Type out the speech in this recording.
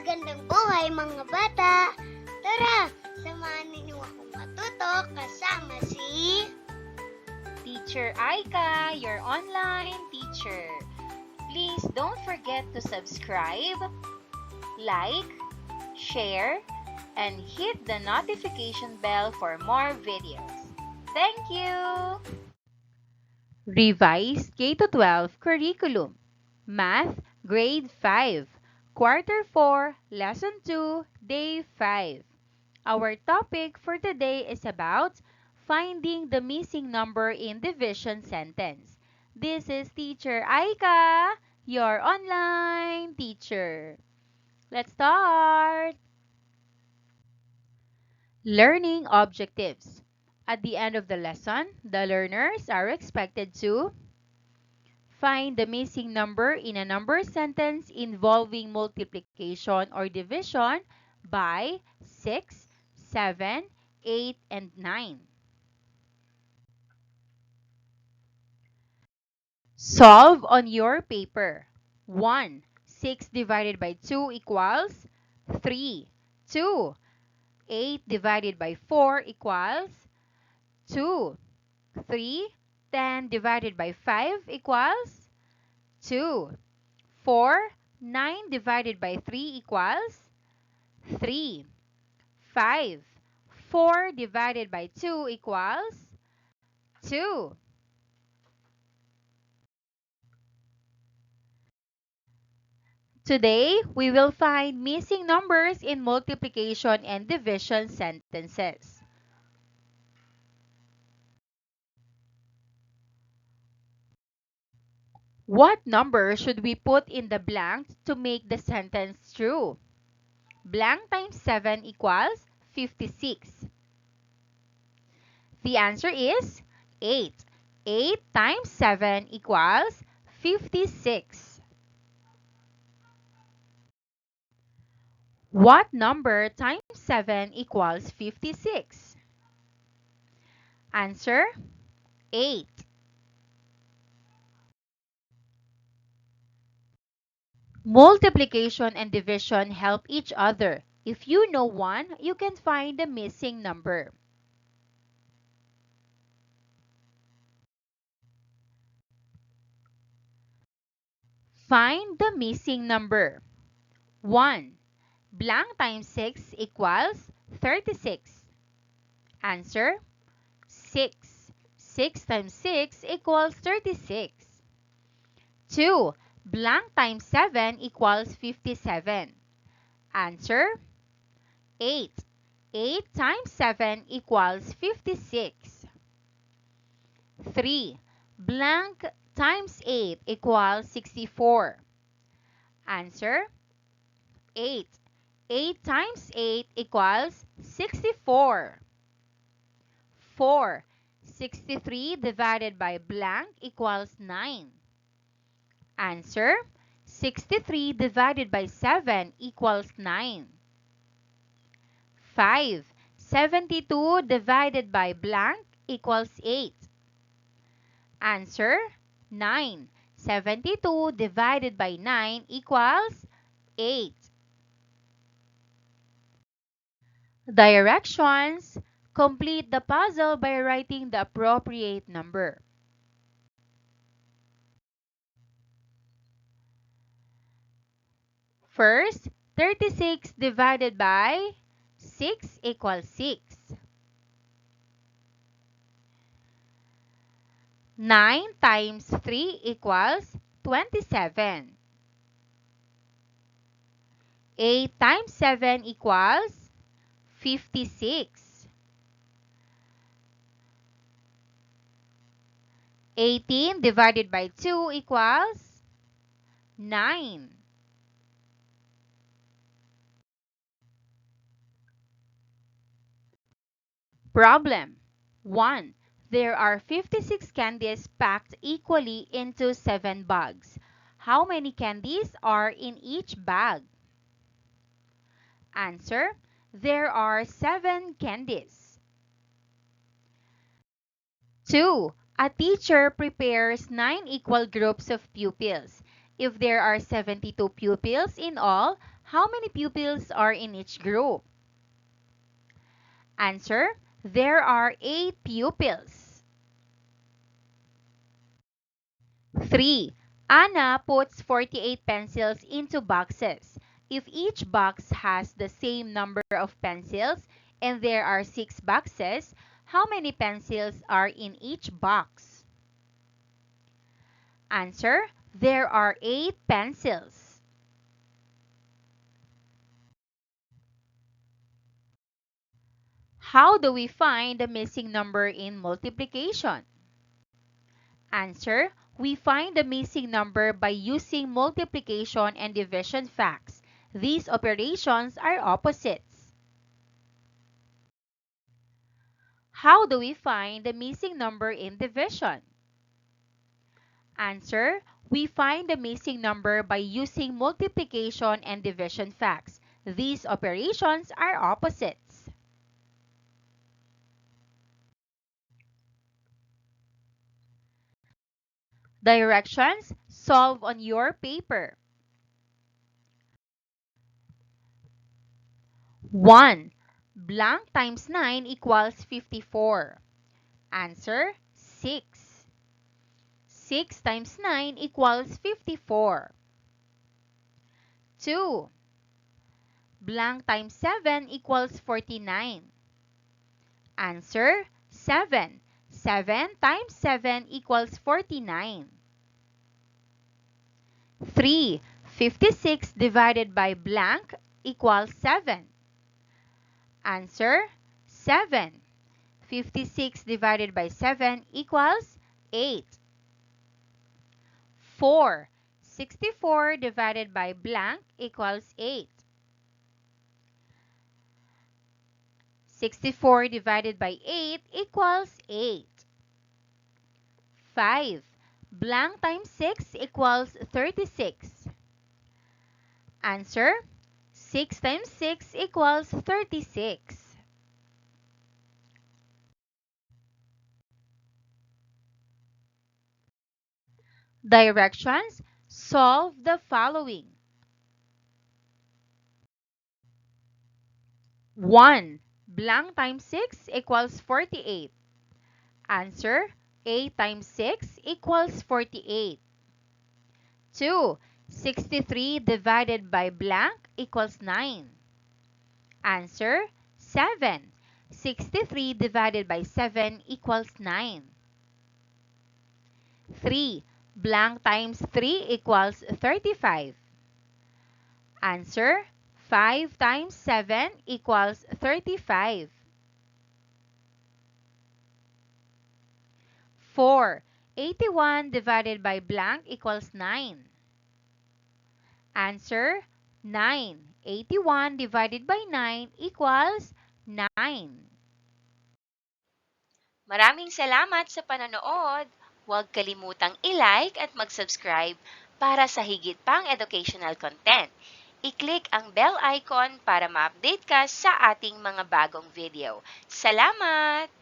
Magandang buhay mga bata! Tara, samahan ninyo akong matuto kasama si Teacher Aika, your online teacher. Please don't forget to subscribe, like, share, and hit the notification bell for more videos. Thank you! Revised K-12 Curriculum Math, Grade 5, Quarter 4, Lesson 2, Day 5. Our topic for today is about finding the missing number in division sentence. This is Teacher Aika, your online teacher. Let's start! Learning objectives. At the end of the lesson, the learners are expected to find the missing number in a number sentence involving multiplication or division by 6, 7, 8, and 9. Solve on your paper. 1. 6 divided by 2 equals 3. 2. 8 divided by 4 equals 2. 3. 10 divided by 5 equals 2. 4. 9 divided by 3 equals 3. 5. 4 divided by 2 equals 2. Today, we will find missing numbers in multiplication and division sentences. What number should we put in the blank to make the sentence true? Blank times 7 equals 56. The answer is 8. 8 times 7 equals 56. What number times 7 equals 56? Answer 8. Multiplication and division help each other. If you know one, you can find the missing number. Find the missing number. 1. Blank times 6 equals 36. Answer 6. 6 times 6 equals 36. 2. Blank times 7 equals 57. Answer 8. 8 times 7 equals 56. 3. Blank times 8 equals 64. Answer 8. 8 times 8 equals 64. 4. 63 divided by blank equals 9. Answer 63 divided by 7 equals 9. 5. 72 divided by blank equals 8. Answer 9. 72 divided by 9 equals 8. Directions. Complete the puzzle by writing the appropriate number. First, 36 divided by 6 equals 6. 9 times 3 equals 27. 8 times 7 equals 56. 18 divided by 2 equals 9. Problem 1. There are 56 candies packed equally into 7 bags. How many candies are in each bag? Answer. There are 7 candies. 2. A teacher prepares 9 equal groups of pupils. If there are 72 pupils in all, How many pupils are in each group? Answer, there are 8 pupils. 3. Anna puts 48 pencils into boxes. If each box has the same number of pencils and there are 6 boxes, how many pencils are in each box? Answer, there are 8 pencils. How do we find the missing number in multiplication? Answer, we find the missing number by using multiplication and division facts. These operations are opposites. How do we find the missing number in division? Answer, we find the missing number by using multiplication and division facts. These operations are opposites. Directions, solve on your paper. 1. Blank times 9 equals 54. Answer, 6. 6 times 9 equals 54. 2. Blank times 7 equals 49. Answer, 7. 7 times 7 equals 49. 3. 56 divided by blank equals 7. Answer, 7. 56 divided by 7 equals 8. 4. 64 divided by blank equals 8. 64 divided by 8 equals 8. 5. Blank times 6 equals 36. Answer, 6 times 6 equals 36. Directions, solve the following. 1. Blank times 6 equals 48. Answer, 8 times 6 equals 48. 2. 63 divided by blank equals 9. Answer, 7. 63 divided by 7 equals 9. 3. Blank times 3 equals 35. Answer, 5 times 7 equals 35. 4. 81 divided by blank equals 9. Answer, 9. 81 divided by 9 equals 9. Maraming salamat sa panonood. Huwag kalimutang i-like at mag-subscribe para sa higit pang educational content. I-click ang bell icon para ma-update ka sa ating mga bagong video. Salamat!